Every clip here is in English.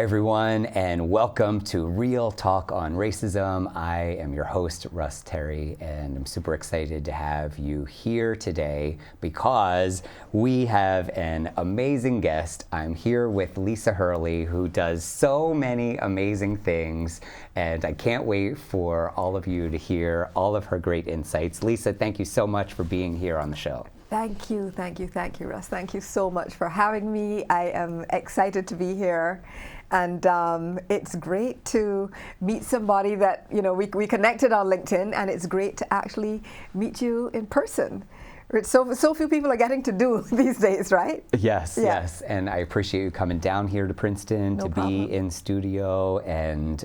everyone, and welcome to Real Talk on Racism. I am your host, Russ Terry, and I'm super excited to have you here today because we have an amazing guest. I'm here with Lisa Hurley, who does so many amazing things, and I can't wait for all of you to hear all of her great insights. Lisa, thank you so much for being here on the show. Thank you, Russ. Thank you so much for having me. I am excited to be here. And it's great to meet somebody that, we connected on LinkedIn, and it's great to actually meet you in person. Which so few people are getting to do these days, right? Yes. And I appreciate you coming down here to Princeton to be in studio, and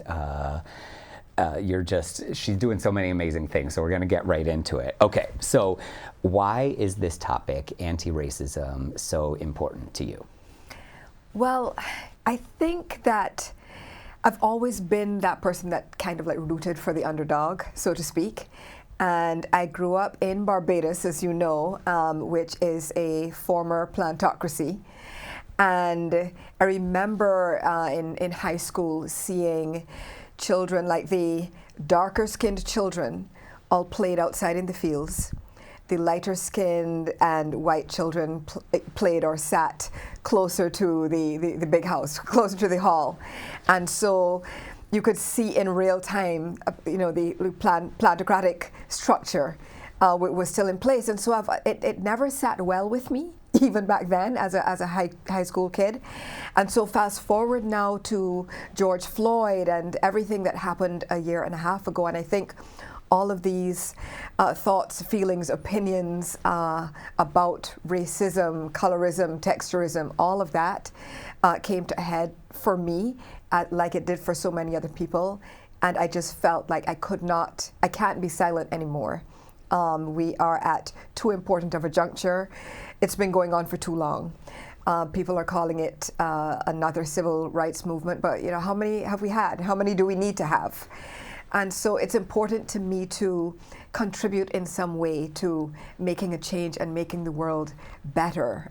she's doing so many amazing things, so we're going to get right into it. Okay, so why is this topic, anti-racism, so important to you? Well, I think that I've always been that person that kind of like rooted for the underdog, so to speak. And I grew up in Barbados, as you know, which is a former plantocracy. And I remember in high school seeing children, like the darker skinned children, all played outside in the fields. The lighter skinned and white children played or sat closer to the big house, closer to the hall. And so you could see in real time, the plantocratic structure was still in place. And so it never sat well with me, even back then as a high school kid. And so fast forward now to George Floyd and everything that happened a year and a half ago, and I think all of these thoughts, feelings, opinions about racism, colorism, texturism, all of that came to a head for me, like it did for so many other people. And I just felt like I can't be silent anymore. We are at too important of a juncture. It's been going on for too long. People are calling it another civil rights movement, but how many have we had? How many do we need to have? And so it's important to me to contribute in some way to making a change and making the world better.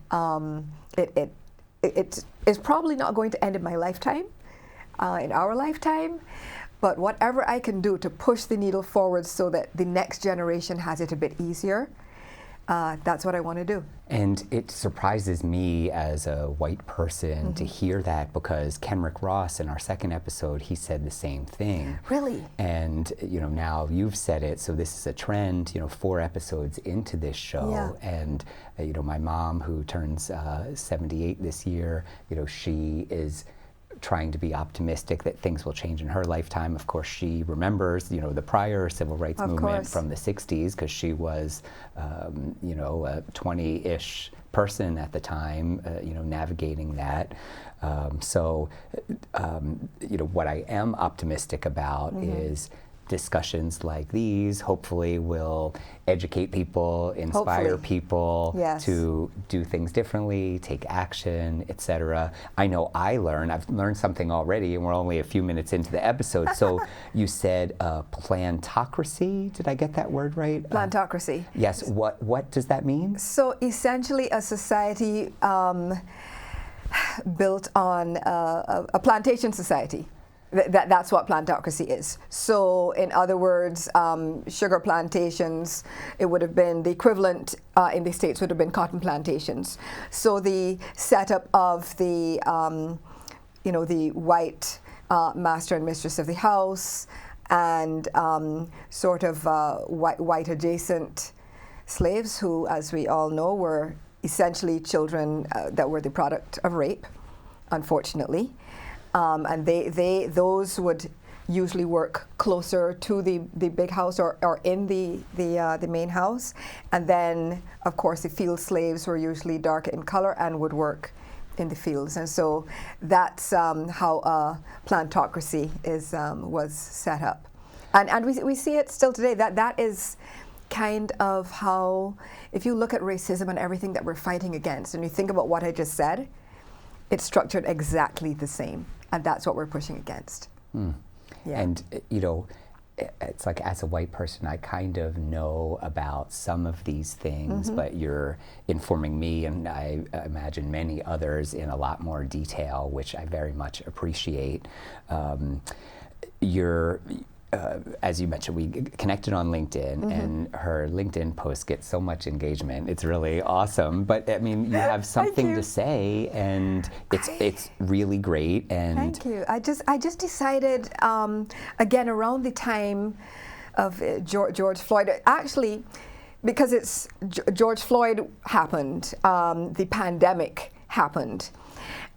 It is probably not going to end in my lifetime, in our lifetime, but whatever I can do to push the needle forward so that the next generation has it a bit easier, that's what I want to do. And it surprises me as a white person to hear that, because Kenrick Ross in our second episode, he said the same thing. Really? And now you've said it, so this is a trend, 4 episodes into this show. Yeah. And my mom, who turns 78 this year, she is trying to be optimistic that things will change in her lifetime. Of course, she remembers, the prior civil rights movement from the 60s, because she was, a 20-ish person at the time, navigating that. What I am optimistic about is discussions like these hopefully will educate people, inspire people to do things differently, take action, etc. I know I've learned something already, and we're only a few minutes into the episode. So you said plantocracy, did I get that word right? Plantocracy. Yes, what does that mean? So essentially a society built on a plantation society. That's what plantocracy is. So in other words, sugar plantations, it would have been the equivalent in the States would have been cotton plantations. So the setup of the, the white master and mistress of the house, and sort of white adjacent slaves who, as we all know, were essentially children that were the product of rape, unfortunately. And those would usually work closer to the big house or in the main house. And then, of course, the field slaves were usually darker in color and would work in the fields. And so that's how plantocracy was set up. And we see it still today. That is kind of how, if you look at racism and everything that we're fighting against, and you think about what I just said, it's structured exactly the same. And that's what we're pushing against. Yeah. And, it's like, as a white person, I kind of know about some of these things, but you're informing me, and I imagine many others, in a lot more detail, which I very much appreciate. As you mentioned, we connected on LinkedIn, and her LinkedIn posts get so much engagement. It's really awesome. But I mean, you have something to say, and it's really great. And thank you. I just decided, again, around the time of George Floyd, actually, because it's George Floyd happened, the pandemic happened,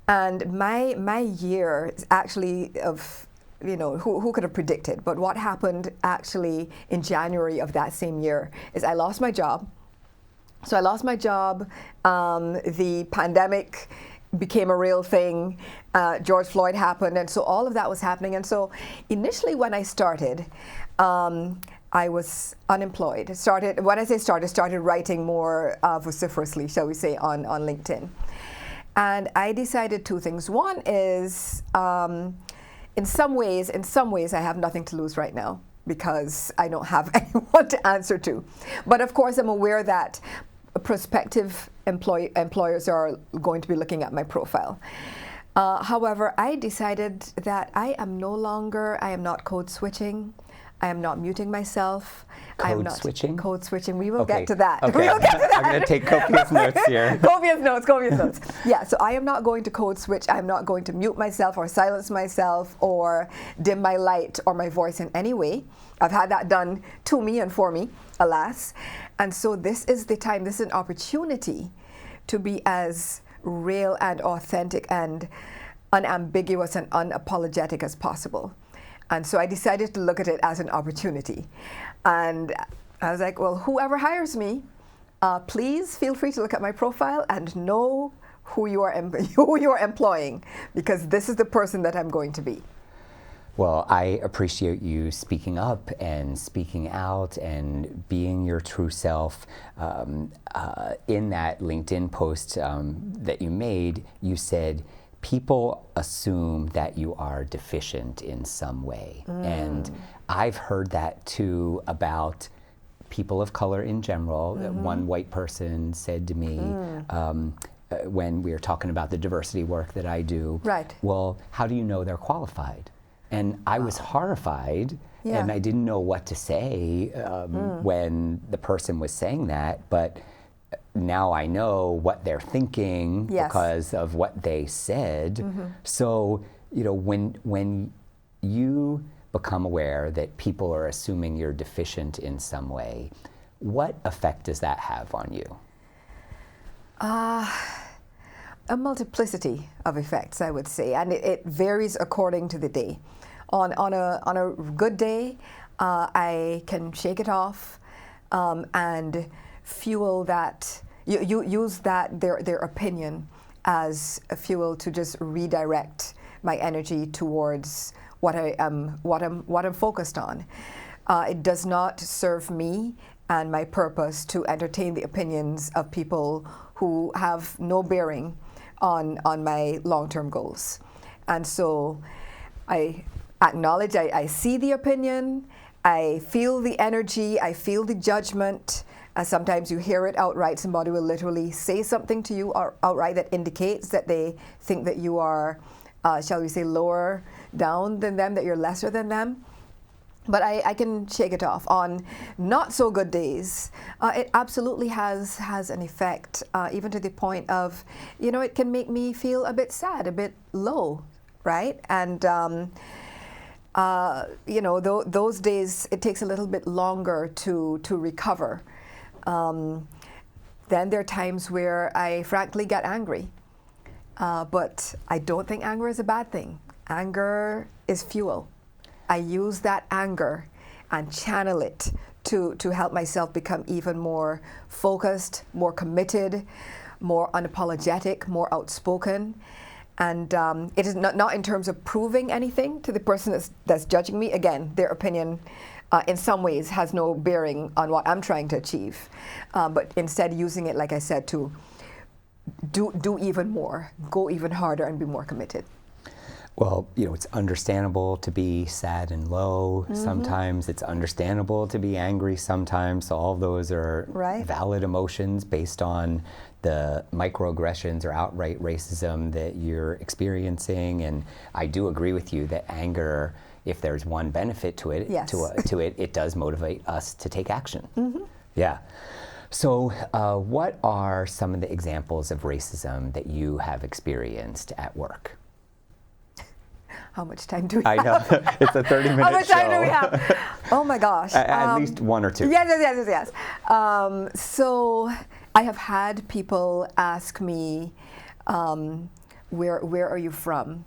and my year is actually of, you know, who could have predicted? But what happened actually in January of that same year is I lost my job. So I lost my job. The pandemic became a real thing. George Floyd happened, and so all of that was happening. And so initially, when I started, I was unemployed. Started writing more vociferously, shall we say, on LinkedIn. And I decided two things. One is, in some ways, I have nothing to lose right now because I don't have anyone to answer to. But of course, I'm aware that prospective employers are going to be looking at my profile. However, I decided that I am not code switching. I am not muting myself. Code switching? Code switching. We will get to that. Okay. We will get to that. I'm going to take copious notes here. Copious notes. Yeah, so I am not going to code switch. I'm not going to mute myself or silence myself or dim my light or my voice in any way. I've had that done to me and for me, alas. And so this is the time, this is an opportunity to be as real and authentic and unambiguous and unapologetic as possible. And so I decided to look at it as an opportunity. And I was like, well, whoever hires me, please feel free to look at my profile and know who you are employing, because this is the person that I'm going to be. Well, I appreciate you speaking up and speaking out and being your true self. In that LinkedIn post that you made, you said, people assume that you are deficient in some way. And I've heard that too about people of color in general. One white person said to me, when we were talking about the diversity work that I do, right, well, how do you know they're qualified? And I was horrified, and I didn't know what to say when the person was saying that, but now I know what they're thinking because of what they said. So, you know, when you become aware that people are assuming you're deficient in some way, what effect does that have on you? A multiplicity of effects, I would say, and it varies according to the day. On a good day, I can shake it off and fuel that. You use that their opinion as a fuel to just redirect my energy towards what I'm focused on. It does not serve me and my purpose to entertain the opinions of people who have no bearing on my long-term goals. And so I acknowledge, I see the opinion, I feel the energy, I feel the judgment. Sometimes you hear it outright. Somebody will literally say something to you outright that indicates that they think that you are, shall we say, lower down than them, that you're lesser than them. But I can shake it off. On not so good days, it absolutely has an effect, even to the point of, you know, it can make me feel a bit sad, a bit low, right? And you know, those days, it takes a little bit longer to recover. Then there are times where I frankly get angry. But I don't think anger is a bad thing. Anger is fuel. I use that anger and channel it to help myself become even more focused, more committed, more unapologetic, more outspoken. And it is not in terms of proving anything to the person that's judging me. Again, their opinion in some ways has no bearing on what I'm trying to achieve. But instead using it, like I said, to do even more, go even harder and be more committed. Well, it's understandable to be sad and low sometimes. It's understandable to be angry sometimes. So all of those are valid emotions based on the microaggressions or outright racism that you're experiencing. And I do agree with you that anger, if there's one benefit to it, it does motivate us to take action. Yeah. So what are some of the examples of racism that you have experienced at work? How much time do we have? I know. It's a 30-minute show. How much time do we have? Oh my gosh. At least one or two. Yes. So I have had people ask me, where are you from?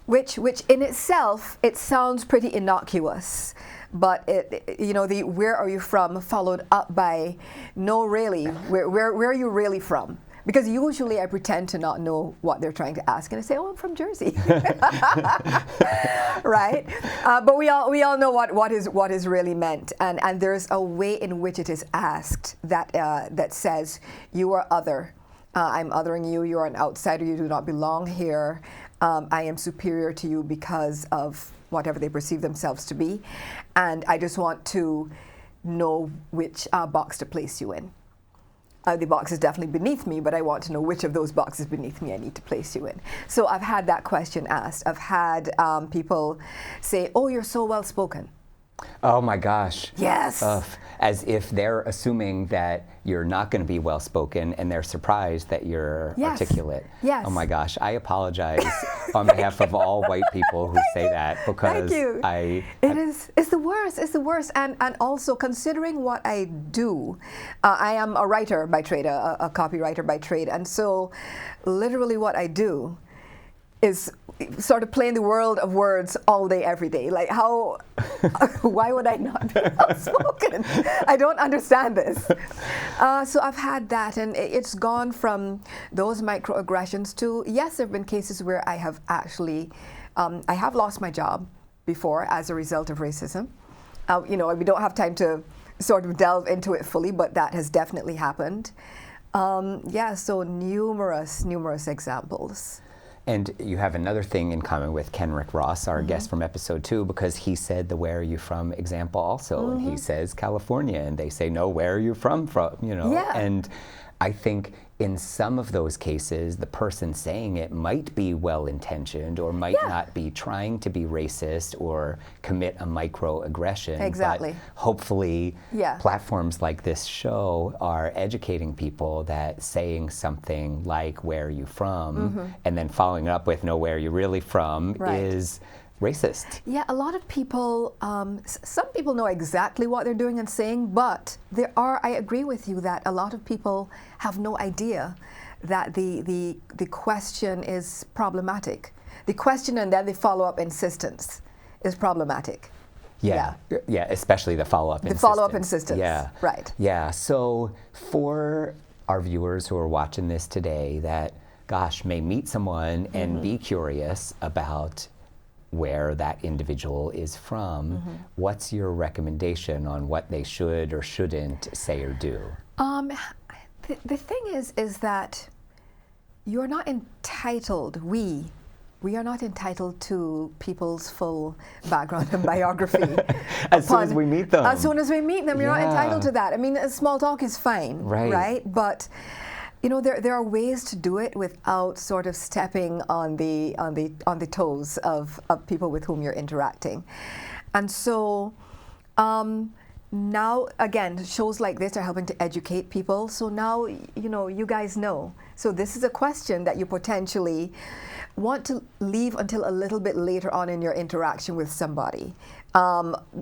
Which in itself, it sounds pretty innocuous. But the where are you from followed up by no really, where are you really from? Because usually I pretend to not know what they're trying to ask, and I say, "Oh, I'm from Jersey," right? But we all know what is really meant, and there's a way in which it is asked that says, "You are other. I'm othering you. You are an outsider. You do not belong here. I am superior to you because of whatever they perceive themselves to be, and I just want to know which box to place you in." The box is definitely beneath me, but I want to know which of those boxes beneath me I need to place you in. So I've had that question asked. I've had people say, "Oh, you're so well spoken." Oh my gosh. Yes. As if they're assuming that you're not going to be well spoken, and they're surprised that you're articulate. Yes. Oh my gosh. I apologize on behalf of all white people who say that, because it's the worst. It's the worst. And also, considering what I do, I am a writer by trade, a copywriter by trade, and so literally what I do is sort of play in the world of words all day, every day. Like why would I not be outspoken? I don't understand this. So I've had that, and it's gone from those microaggressions to, yes, there have been cases where I have actually, I have lost my job before as a result of racism. We don't have time to sort of delve into it fully, but that has definitely happened. So numerous examples. And you have another thing in common with Kenrick Ross, our guest from episode 2, because he said the "where are you from" example also, and he says California, and they say, "No, where are you from?" And I think in some of those cases, the person saying it might be well-intentioned or might not be trying to be racist or commit a microaggression. Exactly. But hopefully, platforms like this show are educating people that saying something like "where are you from" and then following up with "no, where are you really from" is racist. Yeah, a lot of people, some people know exactly what they're doing and saying, but I agree with you that a lot of people have no idea that the question is problematic. The question and then the follow-up insistence is problematic. Yeah, especially the follow-up insistence. The follow-up insistence, right. Yeah, so for our viewers who are watching this today that, may meet someone and be curious about where that individual is from, what's your recommendation on what they should or shouldn't say or do? The thing is that you're not entitled, we are not entitled to people's full background and biography. As soon as we meet them. As soon as we meet them, you're not entitled to that. I mean, small talk is fine, right? But there are ways to do it without sort of stepping on the toes of people with whom you're interacting. And so now, again, shows like this are helping to educate people. So now, you guys know. So this is a question that you potentially want to leave until a little bit later on in your interaction with somebody.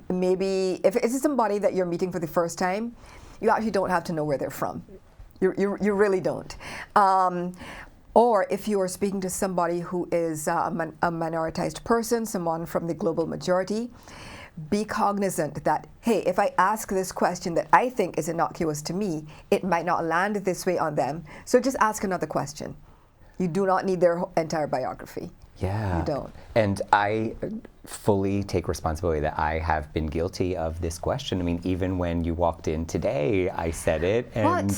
Maybe if it's somebody that you're meeting for the first time, you actually don't have to know where they're from. You really don't. Or if you are speaking to somebody who is a minoritized person, someone from the global majority, be cognizant that, hey, if I ask this question that I think is innocuous to me, it might not land this way on them. So just ask another question. You do not need their entire biography. Yeah. You don't. And I fully take responsibility that I have been guilty of this question. I mean, even when you walked in today, I said it. And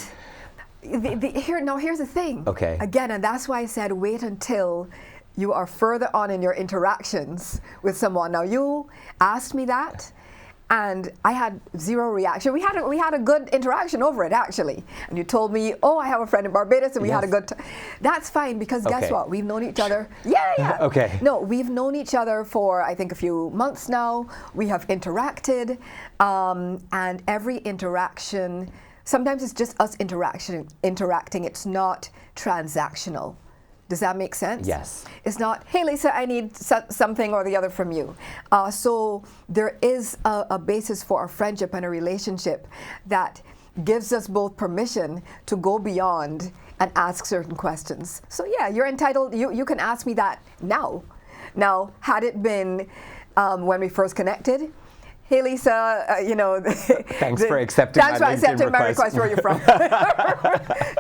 here's the thing. Okay. Again, and that's why I said wait until you are further on in your interactions with someone. Now, you asked me that, and I had zero reaction. We had a good interaction over it, actually. And you told me, oh, I have a friend in Barbados, and we had a good time. That's fine, because guess what? We've known each other. Yeah. Okay. No, we've known each other for, I think, a few months now. We have interacted, and every interaction, sometimes it's just us interacting. It's not transactional. Does that make sense? Yes. It's not, hey, Lisa, I need something or the other from you. So there is a basis for a friendship and a relationship that gives us both permission to go beyond and ask certain questions. So yeah, you're entitled, you can ask me that now. Now, had it been when we first connected, hey, Lisa, thanks for accepting my request. Where are you from?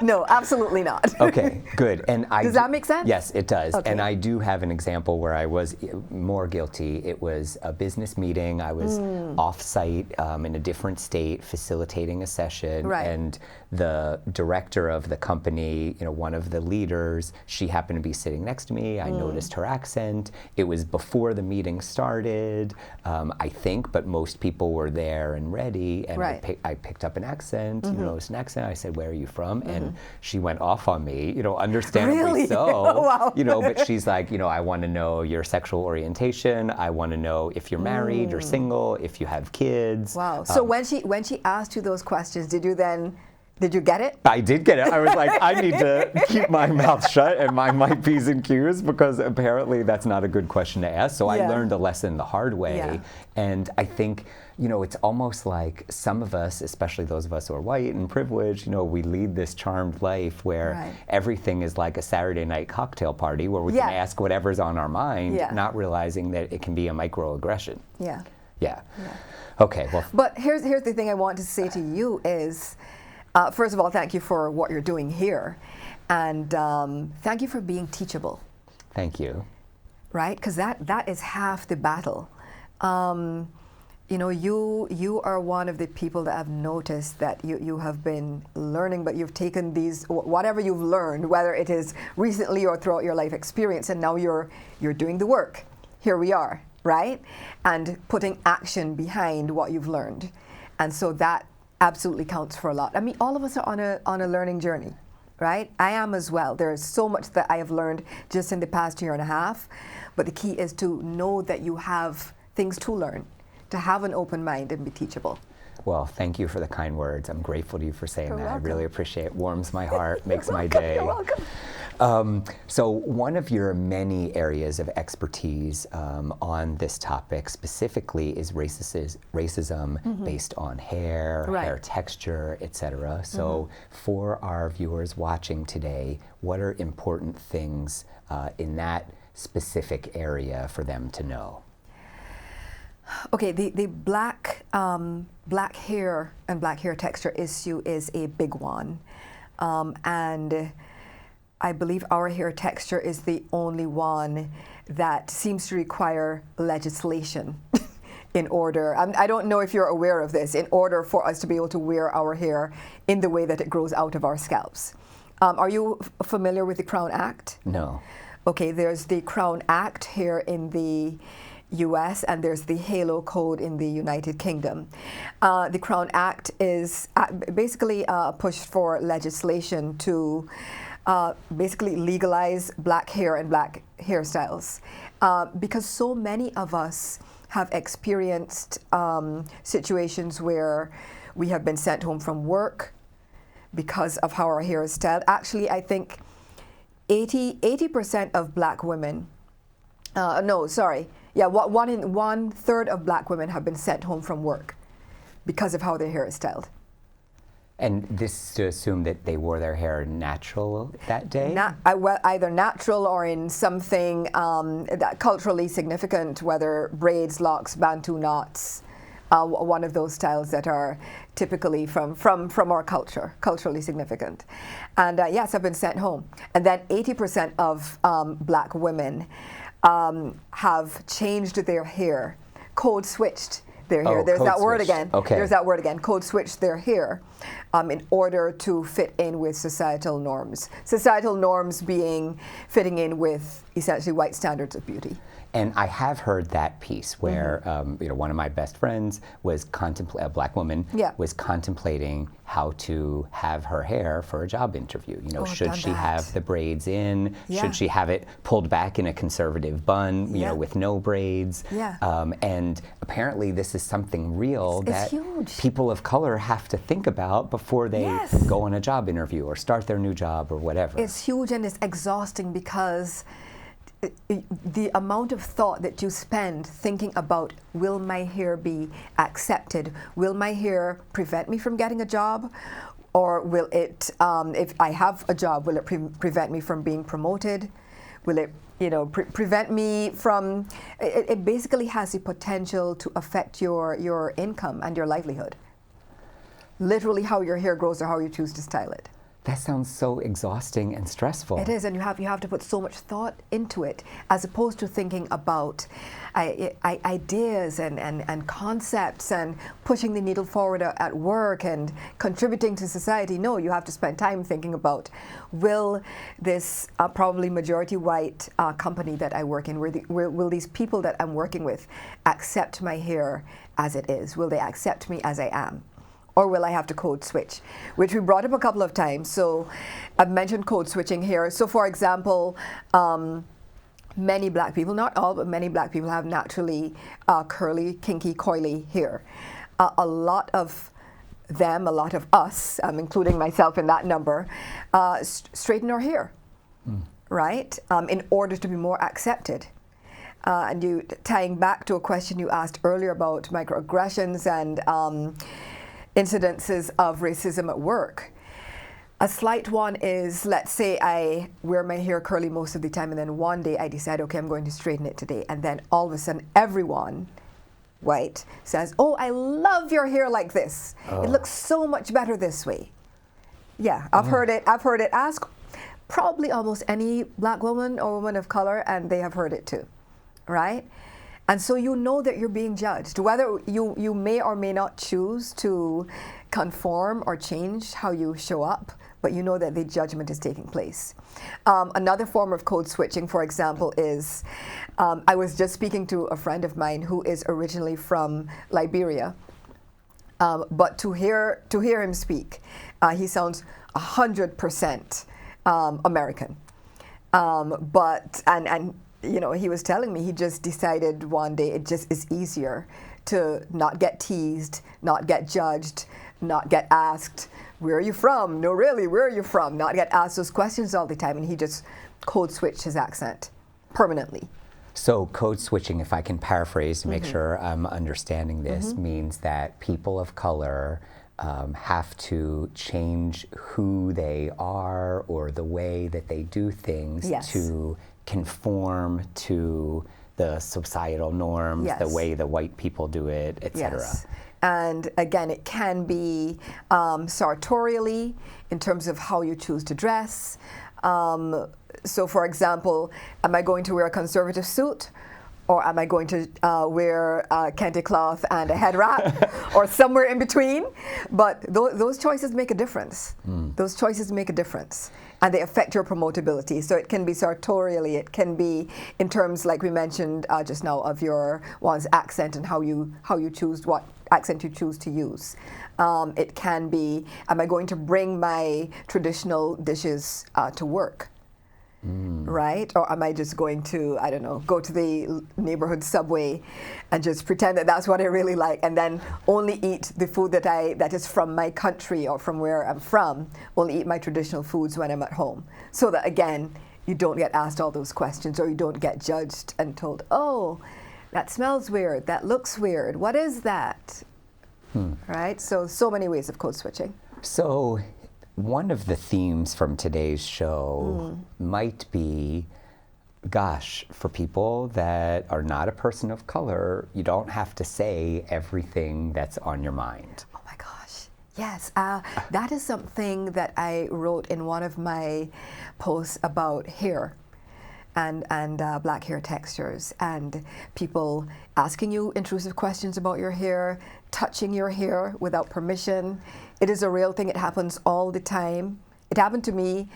No, absolutely not. Okay, good. And does that make sense? Yes, it does. Okay. And I do have an example where I was more guilty. It was a business meeting. I was off-site in a different state, facilitating a session. Right. And the director of the company, one of the leaders, she happened to be sitting next to me. I noticed her accent. It was before the meeting started, I think, but most people were there and ready, and right. I picked up an accent, noticed an accent. I said, where are you from? And she went off on me, understandably really? so, Wow. But she's like, I want to know your sexual orientation. I want to know if you're married or single, if you have kids. Wow. So when she asked you those questions, did you get it? I did get it. I was like, I need to keep my mouth shut and mind my P's and Q's, because apparently that's not a good question to ask. So I learned a lesson the hard way. Yeah. And I think, it's almost like some of us, especially those of us who are white and privileged, we lead this charmed life where everything is like a Saturday night cocktail party where we can ask whatever's on our mind, not realizing that it can be a microaggression. Yeah. Okay, well. But here's the thing I want to say to you is, first of all, thank you for what you're doing here. And thank you for being teachable. Thank you. Right? Because that is half the battle. You are one of the people that I've noticed that you have been learning, but you've taken these, whatever you've learned, whether it is recently or throughout your life experience, and now you're doing the work. Here we are, right? And putting action behind what you've learned. And so that absolutely counts for a lot. I mean, all of us are on a learning journey, right? I am as well. There is so much that I have learned just in the past year and a half, but the key is to know that you have things to learn, to have an open mind and be teachable. Well, thank you for the kind words. I'm grateful to you for saying You're that. welcome. I really appreciate it. Warms my heart, makes my day. You're welcome. So one of your many areas of expertise on this topic specifically is racism based on hair, hair texture, etc. So for our viewers watching today, what are important things in that specific area for them to know? Okay, the black hair and black hair texture issue is a big one, and I believe our hair texture is the only one that seems to require legislation in order. I don't know if you're aware of this. In order for us to be able to wear our hair in the way that it grows out of our scalps. Are you familiar with the Crown Act? No. Okay, there's the Crown Act here in the US, and there's the Halo Code in the United Kingdom. The Crown Act is basically a push for legislation to basically legalize black hair and black hairstyles, because so many of us have experienced situations where we have been sent home from work because of how our hair is styled. Actually, I think 80% of black women, one third of black women have been sent home from work because of how their hair is styled. And this is to assume that they wore their hair natural that day? Either natural or in something that culturally significant, whether braids, locks, bantu knots, one of those styles that are typically from our culture, culturally significant. And yes, I've been sent home. And then 80% of black women have changed their hair, code switched their hair. Oh, There's code that word switched. again. Okay. There's that word again. Code switch their hair in order to fit in with societal norms. Societal norms being fitting in with essentially white standards of beauty. And I have heard that piece where one of my best friends was a black woman was contemplating how to have her hair for a job interview. Should she have the braids in? Should she have it pulled back in a conservative bun? With no braids. And apparently, this is something real that huge. People of color have to think about before they go on a job interview or start their new job or whatever. It's huge and it's exhausting because the amount of thought that you spend thinking about, will my hair be accepted? Will my hair prevent me from getting a job? Or will it, if I have a job, will it prevent me from being promoted? Will it, prevent me from, it basically has the potential to affect your income and your livelihood. Literally how your hair grows or how you choose to style it. That sounds so exhausting and stressful. It is, and you have to put so much thought into it, as opposed to thinking about ideas and concepts and pushing the needle forward at work and contributing to society. No, you have to spend time thinking about, will this probably majority white company that I work in, will these people that I'm working with accept my hair as it is? Will they accept me as I am? Or will I have to code switch? Which we brought up a couple of times. So I've mentioned code switching here. So for example, many black people, not all, but many black people have naturally curly, kinky, coily hair. A lot of them, a lot of us, including myself in that number, straighten our hair, right? In order to be more accepted. And you tying back to a question you asked earlier about microaggressions and incidences of racism at work. A slight one is, let's say I wear my hair curly most of the time and then one day I decide, okay, I'm going to straighten it today. And then all of a sudden everyone, white, says, oh, I love your hair like this. It looks so much better this way. Yeah, I've heard it. Ask probably almost any black woman or woman of color and they have heard it too, right? And so you know that you're being judged. Whether you may or may not choose to conform or change how you show up, but you know that the judgment is taking place. Another form of code switching, for example, is, I was just speaking to a friend of mine who is originally from Liberia, but to hear him speak, he sounds 100% American. He was telling me he just decided one day it just is easier to not get teased, not get judged, not get asked, where are you from? No, really, where are you from? Not get asked those questions all the time, and he just code switched his accent permanently. So code switching, if I can paraphrase to make sure I'm understanding this, means that people of color have to change who they are or the way that they do things to conform to the societal norms, the way the white people do it, etc. Yes. And again, it can be sartorially in terms of how you choose to dress. So for example, am I going to wear a conservative suit? Or am I going to wear a kente cloth and a head wrap, or somewhere in between? But those choices make a difference. Those choices make a difference, and they affect your promotability. So it can be sartorially, it can be in terms, like we mentioned just now, of one's accent and how you choose what accent you choose to use. It can be, am I going to bring my traditional dishes to work? Right? Or am I just going to, I don't know, go to the neighborhood Subway and just pretend that that's what I really like, and then only eat the food that is from my country or from where I'm from, only eat my traditional foods when I'm at home. So that, again, you don't get asked all those questions, or you don't get judged and told, oh, that smells weird, that looks weird, what is that? Right? So many ways of code switching. So one of the themes from today's show might be, gosh, for people that are not a person of color, you don't have to say everything that's on your mind. Oh my gosh, yes. That is something that I wrote in one of my posts about hair. and black hair textures, and people asking you intrusive questions about your hair, touching your hair without permission. It is a real thing. It happens all the time. It happened to me,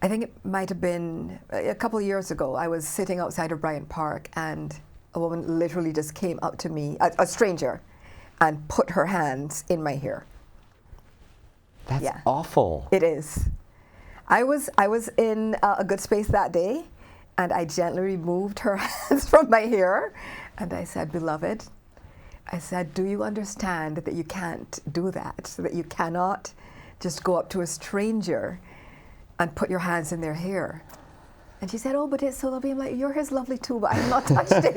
I think it might have been a couple of years ago. I was sitting outside of Bryant Park, and a woman literally just came up to me, a stranger, and put her hands in my hair. That's awful. It is. I was in a good space that day, and I gently removed her hands from my hair, and I said, "Beloved," I said, "do you understand that you can't do that, so that you cannot just go up to a stranger and put your hands in their hair?" And she said, "Oh, but it's so lovely." I'm like, "Your hair's lovely too, but I've not touched it."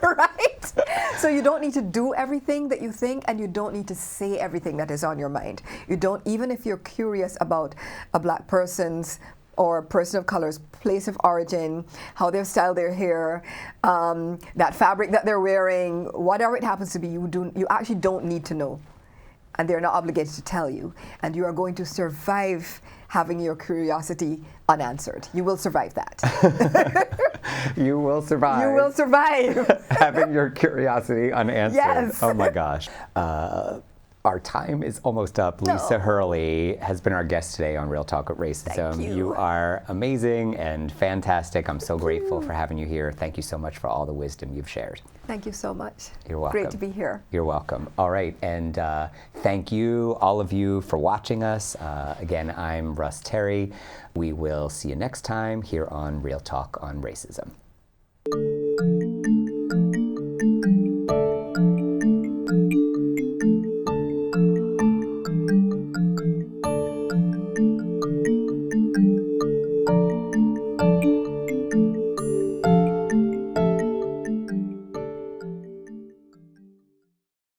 Right? So you don't need to do everything that you think, and you don't need to say everything that is on your mind. You don't, even if you're curious about a black person's or a person of color's place of origin, how they've styled their hair, that fabric that they're wearing, whatever it happens to be, you actually don't need to know. And they're not obligated to tell you. And you are going to survive having your curiosity unanswered. You will survive that. You will survive. You will survive. Having your curiosity unanswered. Yes. Oh my gosh. Our time is almost up. Lisa Hurley has been our guest today on Real Talk with Racism. Thank you. You are amazing and fantastic. I'm so grateful for having you here. Thank you so much for all the wisdom you've shared. Thank you so much. You're welcome. Great to be here. You're welcome. All right, and thank you, all of you, for watching us. Again, I'm Russ Terry. We will see you next time here on Real Talk on Racism.